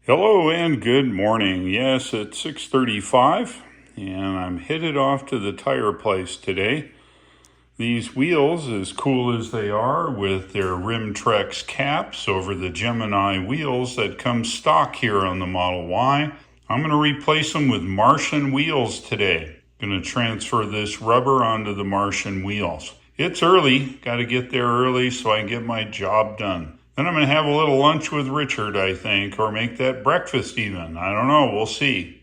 Hello and good morning. Yes, it's 6:35 and I'm headed off to the tire place today. These wheels, as cool as they are with their Rimtrex caps over the Gemini wheels that come stock here on the Model Y, I'm going to replace them with Martian wheels today. Going to transfer this rubber onto the Martian wheels. It's early, got to get there early so I can get my job done. Then I'm going to have a little lunch with Richard, I think, or make that breakfast even. I don't know, we'll see.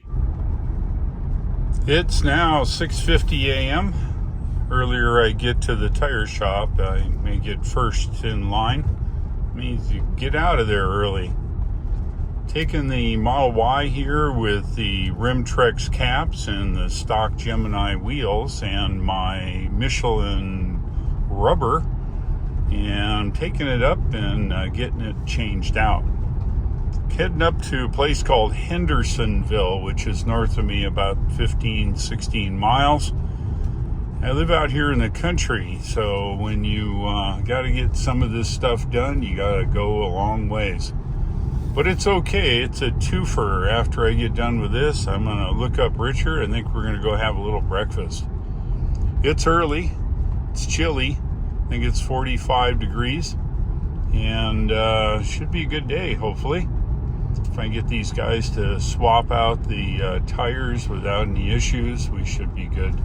It's now 6:50 a.m. Earlier I get to the tire shop, I may get first in line. It means you get out of there early. Taking the Model Y here with the Rimtrex caps and the stock Gemini wheels and my Michelin rubber, and taking it up and getting it changed out. Heading up to a place called Hendersonville, which is north of me about 16 miles. I live out here in the country, so when you got to get some of this stuff done, you got to go a long ways. But it's okay, it's a twofer. After I get done with this, I'm going to look up Richard. I think we're going to go have a little breakfast. It's early, it's chilly. I think it's 45 degrees, and should be a good day, hopefully. If I get these guys to swap out the tires without any issues, we should be good.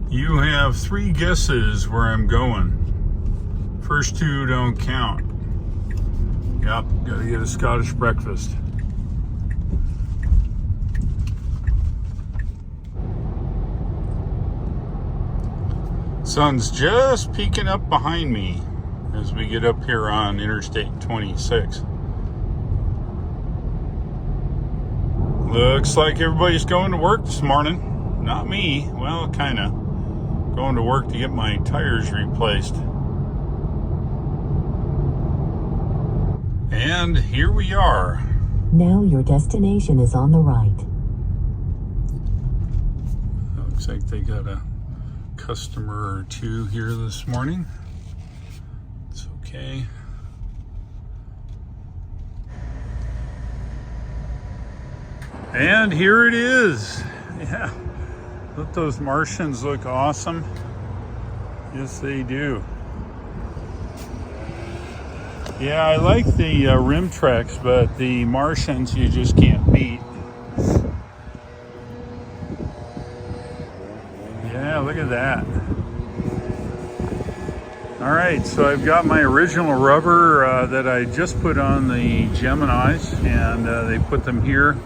You have 3 guesses where I'm going. First 2 don't count. Yep, gotta get a Scottish breakfast. Sun's just peeking up behind me as we get up here on Interstate 26. Looks like everybody's going to work this morning. Not me, well, kinda. Going to work to get my tires replaced. And here we are. Now your destination is on the right. Looks like they got a customer or 2 here this morning. It's okay. And here it is. Yeah. Let those Martians look awesome. Yes, they do. Yeah, I like the Rimtrex, but the Martians you just can't beat. Yeah, look at that. All right, so I've got my original rubber that I just put on the Geminis, and they put them here.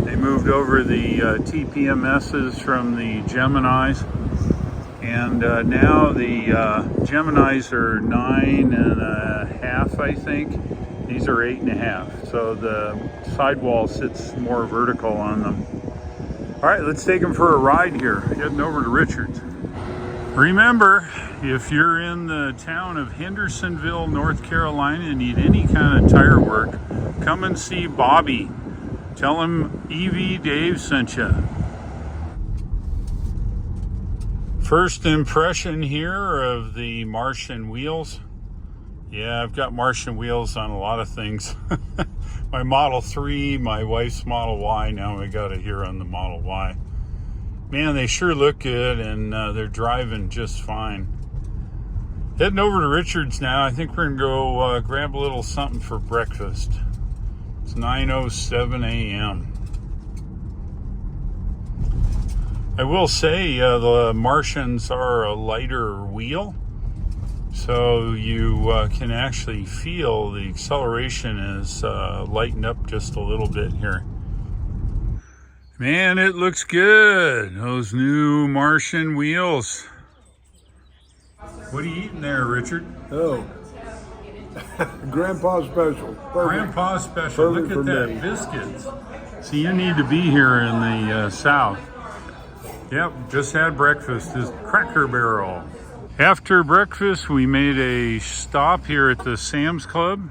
They moved over the TPMSs from the Geminis, and now the Geminis are 9.5, I think. These are 8.5, so the sidewall sits more vertical on them. All right, let's take them for a ride here. Heading over to Richard's. Remember, if you're in the town of Hendersonville, North Carolina, and need any kind of tire work, come and see Bobby. Tell him EV Dave sent you. First impression here of the Martian wheels. Yeah, I've got Martian wheels on a lot of things. My Model 3, my wife's Model Y, now I got it here on the Model Y. Man, they sure look good, and they're driving just fine. Heading over to Richard's now. I think we're going to go grab a little something for breakfast. It's 9:07 a.m. I will say the Martians are a lighter wheel, so you can actually feel the acceleration is lightened up just a little bit here. Man, it looks good. Those new Martian wheels. What are you eating there, Richard? Oh, Grandpa special. Perfect. Grandpa special. Perfect. Look at that, biscuits. See, you need to be here in the South. Yep, just had breakfast. This Cracker Barrel. After breakfast, we made a stop here at the Sam's Club.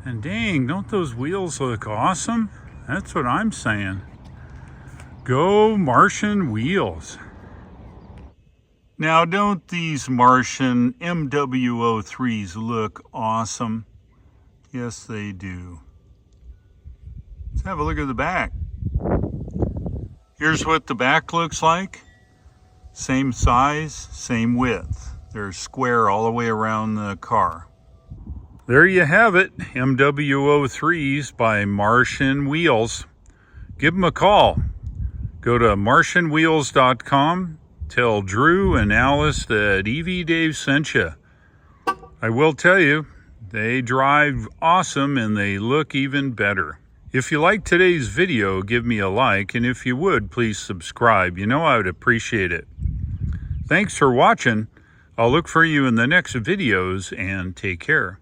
And dang, don't those wheels look awesome? That's what I'm saying. Go Martian wheels. Now, don't these Martian MW03s look awesome? Yes, they do. Let's have a look at the back. Here's what the back looks like. Same size, same width. They're square all the way around the car. There you have it, MW03s by Martian Wheels. Give them a call. Go to martianwheels.com. Tell Drew and Alice that EV Dave sent you. I will tell you, they drive awesome and they look even better. If you like today's video, give me a like, and if you would, please subscribe. You know I would appreciate it. Thanks for watching. I'll look for you in the next videos, and take care.